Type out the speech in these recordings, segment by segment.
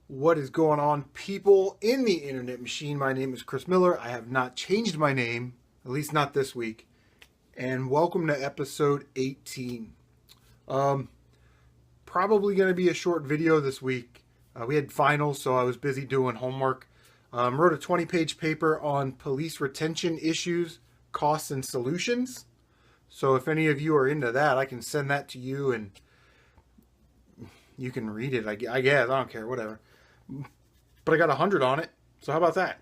What is going on, people in the internet machine? My name is Chris Miller. I have not changed my name, at least not this week. And welcome to episode 18. Probably going to be a short video this week. We had finals, so I was busy doing homework. Wrote a 20-page paper on police retention issues, costs, and solutions. So if any of you are into that, I can send that to you and you can read it, I guess. I don't care, whatever. But I got 100 on it, so how about that?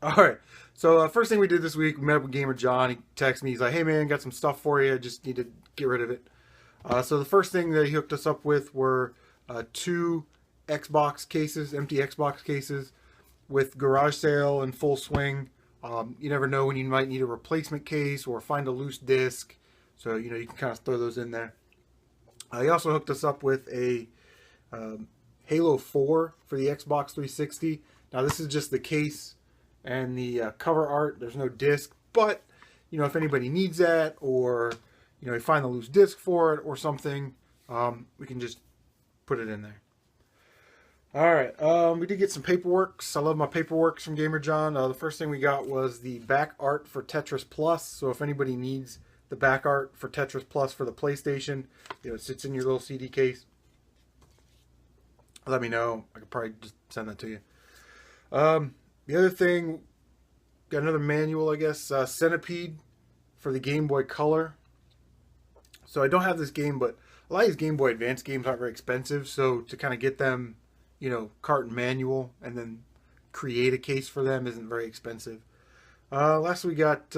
All right, so first thing we did this week, we met up with Gamer John. He texted me, he's like, hey man, got some stuff for you, I just need to get rid of it. So the first thing that he hooked us up with were two Xbox cases, empty Xbox cases, with garage sale in full swing. You never know when you might need a replacement case or find a loose disc, so you can kind of throw those in there. He also hooked us up with a Halo 4 for the Xbox 360. Now this is just the case and the cover art. There's no disc, but if anybody needs that, or you find the loose disc for it or something, we can just put it in there. All right, we did get some paperwork. I love my paperwork from Gamer John. The first thing we got was the back art for Tetris Plus. So if anybody needs the back art for Tetris Plus for the PlayStation, it sits in your little CD case. Let me know. I could probably just send that to you. The other thing, got another manual, I guess. Centipede for the Game Boy Color. So I don't have this game, but a lot of these Game Boy Advance games aren't very expensive. So to kind of get them, carton manual and then create a case for them isn't very expensive. Last we got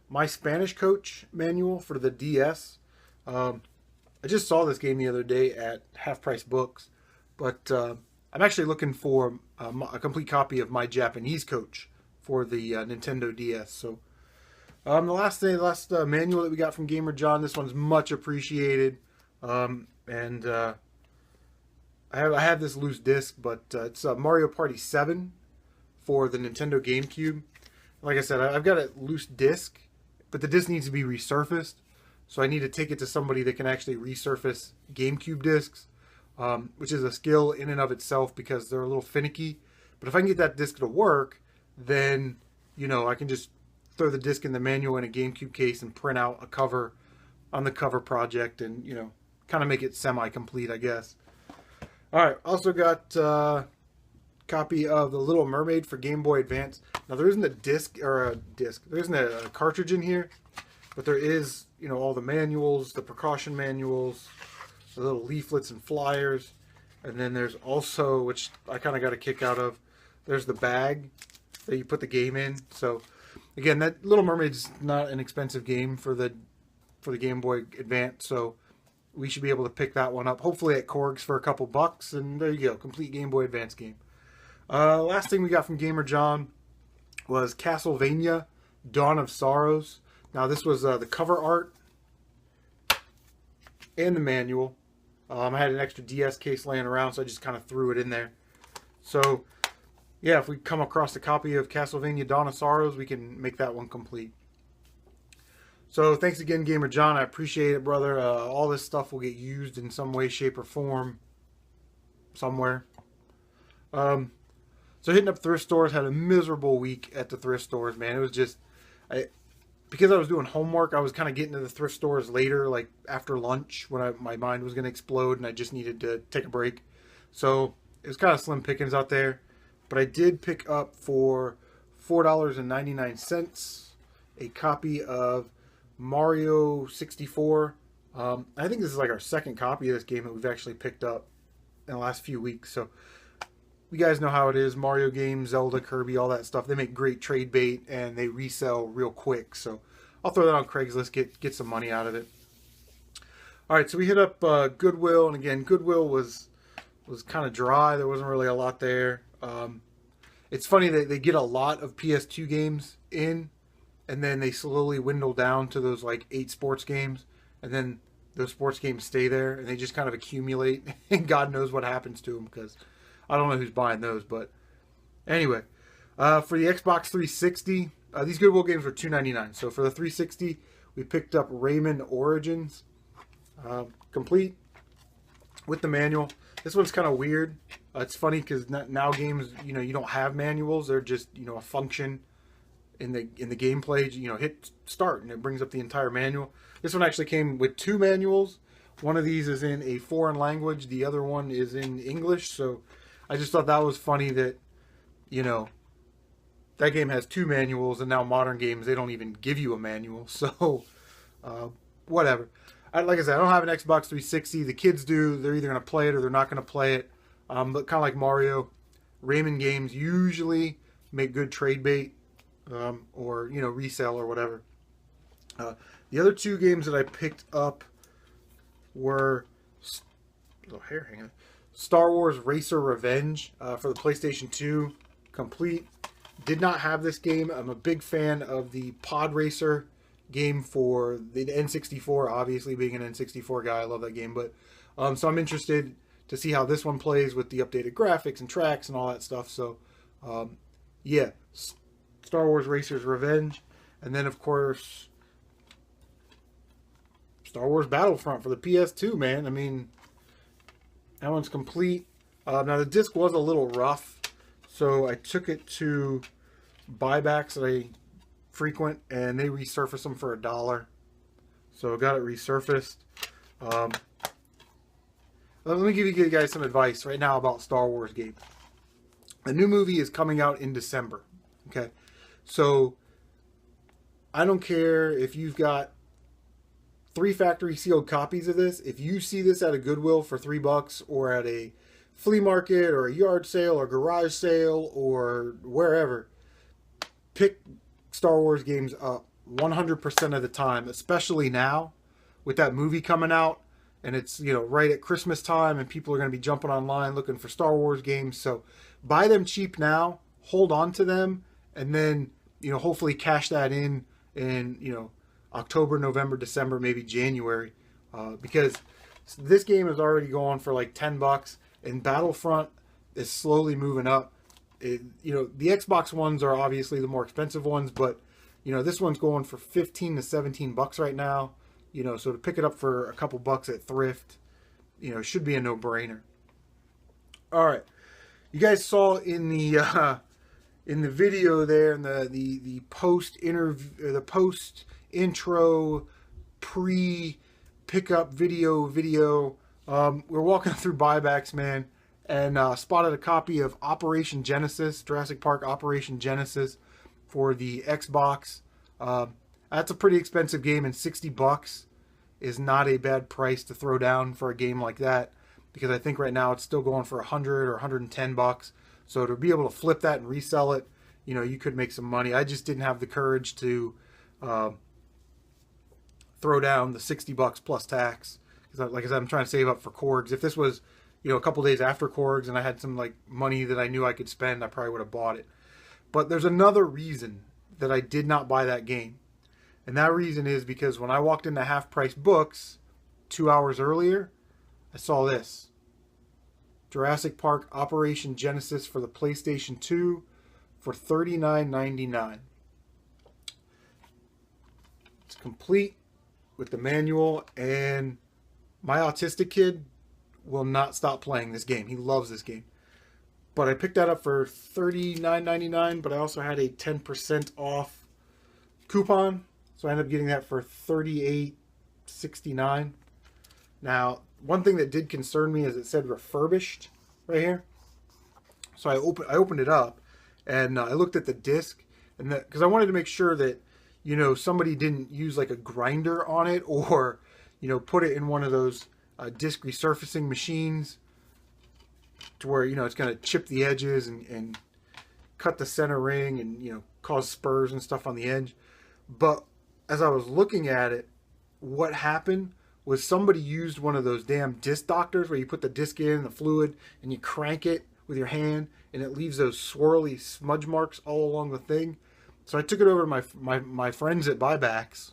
My Spanish Coach manual for the DS. I just saw this game the other day at Half Price Books. But I'm actually looking for a complete copy of My Japanese Coach for the Nintendo DS. So the last manual that we got from Gamer John, this one's much appreciated. And I have this loose disc, but it's Mario Party 7 for the Nintendo GameCube. Like I said, I've got a loose disc, but the disc needs to be resurfaced. So I need to take it to somebody that can actually resurface GameCube discs. Which is a skill in and of itself because they're a little finicky. But if I can get that disc to work, then, I can just throw the disc in the manual in a GameCube case and print out a cover on the cover project and, kind of make it semi-complete, I guess. All right, also got a copy of The Little Mermaid for Game Boy Advance. Now, there isn't there isn't a cartridge in here, but there is, all the manuals, the precaution manuals, the little leaflets and flyers, and then there's also, which I kind of got a kick out of, there's the bag that you put the game in. So again, that Little Mermaid's not an expensive game for the Game Boy Advance, so we should be able to pick that one up hopefully at Korg's for a couple bucks, and there you go, complete Game Boy Advance game. Last thing we got from Gamer John was Castlevania Dawn of Sorrows. Now this was the cover art and the manual. I had an extra DS case laying around, so I just kind of threw it in there. So, yeah, if we come across a copy of Castlevania Dawn of Sorrows, we can make that one complete. So, thanks again, Gamer John. I appreciate it, brother. All this stuff will get used in some way, shape, or form somewhere. So, hitting up thrift stores, had a miserable week at the thrift stores, man. It was just... Because I was doing homework, I was kind of getting to the thrift stores later, like after lunch, when my mind was going to explode and I just needed to take a break. So it was kind of slim pickings out there. But I did pick up for $4.99 a copy of Mario 64. I think this is like our second copy of this game that we've actually picked up in the last few weeks. So you guys know how it is. Mario games, Zelda, Kirby, all that stuff. They make great trade bait and they resell real quick. So I'll throw that on Craigslist, get some money out of it. All right, so we hit up Goodwill. And again, Goodwill was kind of dry. There wasn't really a lot there. It's funny that they get a lot of PS2 games in, and then they slowly dwindle down to those like 8 sports games. And then those sports games stay there and they just kind of accumulate. And God knows what happens to them because I don't know who's buying those, but anyway, for the Xbox 360, these Goodwill games were $2.99. So for the 360, we picked up Rayman Origins, complete with the manual. This one's kind of weird. It's funny because now games, you don't have manuals. They're just, a function in the gameplay. Hit start and it brings up the entire manual. This one actually came with 2 manuals. One of these is in a foreign language. The other one is in English. So I just thought that was funny that, that game has 2 manuals, and now modern games, they don't even give you a manual. So, whatever. Like I said, I don't have an Xbox 360. The kids do. They're either going to play it or they're not going to play it. But kind of like Mario, Raymond Games usually make good trade bait, or, resale or whatever. The other 2 games that I picked up were Star Wars Racer Revenge for the PlayStation 2 complete. Did not have this game. I'm a big fan of the Pod Racer game for the N64. Obviously, being an N64 guy, I love that game. But so I'm interested to see how this one plays with the updated graphics and tracks and all that stuff. So, yeah, Star Wars Racer's Revenge, and then of course Star Wars Battlefront for the PS2. Man, I mean, that one's complete. Now the disc was a little rough. So I took it to buybacks that I frequent, and they resurfaced them for $1. So I got it resurfaced. Let me give you guys some advice right now about Star Wars games. A new movie is coming out in December. Okay, so I don't care if you've got 3 factory sealed copies of this. If you see this at a Goodwill for $3 or at a flea market or a yard sale or garage sale or wherever, pick Star Wars games up 100% of the time, especially now with that movie coming out, and it's right at Christmas time, and people are going to be jumping online looking for Star Wars games. So buy them cheap now, hold on to them, and then hopefully cash that in October, November, December, maybe January, because this game is already going for like $10. And Battlefront is slowly moving up. The Xbox ones are obviously the more expensive ones, but this one's going for $15 to $17 right now. So to pick it up for a couple bucks at thrift, should be a no-brainer. All right, you guys saw in the video there, in the post interview, the post intro pre pickup video. We're walking through buybacks, man, and spotted a copy of Operation Genesis, Jurassic Park Operation Genesis for the Xbox. That's a pretty expensive game, and $60 is not a bad price to throw down for a game like that, because I think right now it's still going for $100 or $110. So to be able to flip that and resell it, you could make some money. I just didn't have the courage to throw down the $60 plus tax. Like I said, I'm trying to save up for Korgs. If this was, a couple days after Korgs and I had some money that I knew I could spend, I probably would have bought it. But there's another reason that I did not buy that game. And that reason is because when I walked into Half Price Books 2 hours earlier, I saw this. Jurassic Park Operation Genesis for the PlayStation 2 for $39.99. It's complete with the manual, and my autistic kid will not stop playing this game. He loves this game. But I picked that up for $39.99, but I also had a 10% off coupon. So I ended up getting that for $38.69. Now, one thing that did concern me is it said refurbished right here. So I opened it up, and I looked at the disc, and because I wanted to make sure that somebody didn't use a grinder on it, or put it in one of those disc resurfacing machines to where it's going to chip the edges and cut the center ring and cause spurs and stuff on the edge. But as I was looking at it, what happened was somebody used one of those damn disc doctors where you put the disc in the fluid and you crank it with your hand and it leaves those swirly smudge marks all along the thing. So I took it over to my friends at Buybacks,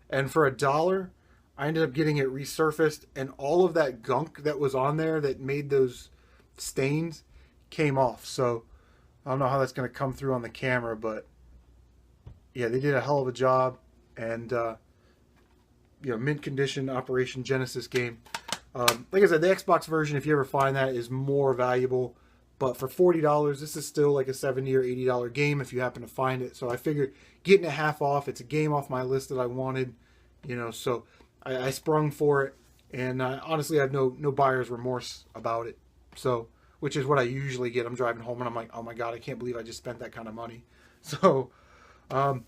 and for $1 I ended up getting it resurfaced, and all of that gunk that was on there that made those stains came off. So I don't know how that's going to come through on the camera, but yeah, they did a hell of a job. And mint condition Operation Genesis game. Like I said, the Xbox version, if you ever find that, is more valuable. But for $40, this is still like a $70 or $80 game if you happen to find it. So I figured getting it half off, it's a game off my list that I wanted, you know, so I sprung for it. And honestly, I have no buyer's remorse about it. So, which is what I usually get. I'm driving home and I'm like, oh my God, I can't believe I just spent that kind of money. So, all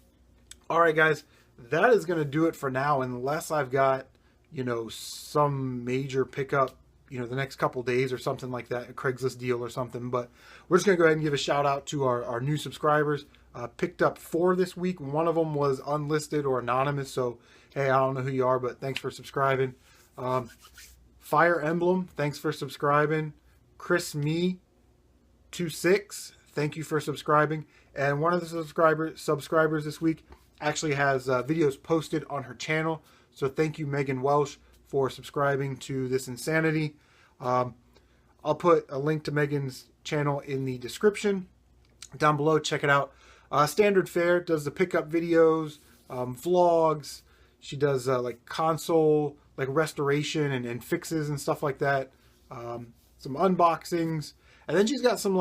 right, guys, that is going to do it for now, unless I've got, you know, some major pickup, you know, the next couple days or something like that, a Craigslist deal or something. But we're just going to go ahead and give a shout out to our new subscribers. Picked up 4 this week. One of them was unlisted or anonymous. So, hey, I don't know who you are, but thanks for subscribing. Fire Emblem, thanks for subscribing. Chris Me 26, thank you for subscribing. And one of the subscribers this week actually has videos posted on her channel. So thank you, Megan Welsh, for subscribing to this insanity. I'll put a link to Megan's channel in the description down below. Check it out. Standard fare, does the pickup videos, vlogs. She does like console, like restoration and fixes and stuff like that. Some unboxings. And then she's got some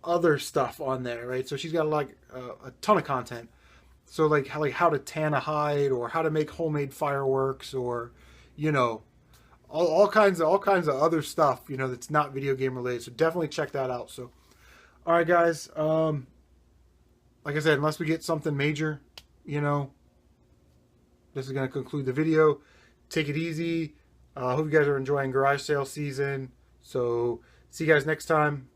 other stuff on there, right? So she's got like a ton of content. So like how to tan a hide, or how to make homemade fireworks, or, you know, all kinds of other stuff, you know, that's not video game related. So definitely check that out. So, all right, guys. Like I said, unless we get something major, you know, this is going to conclude the video. Take it easy. Hope you guys are enjoying garage sale season. So see you guys next time.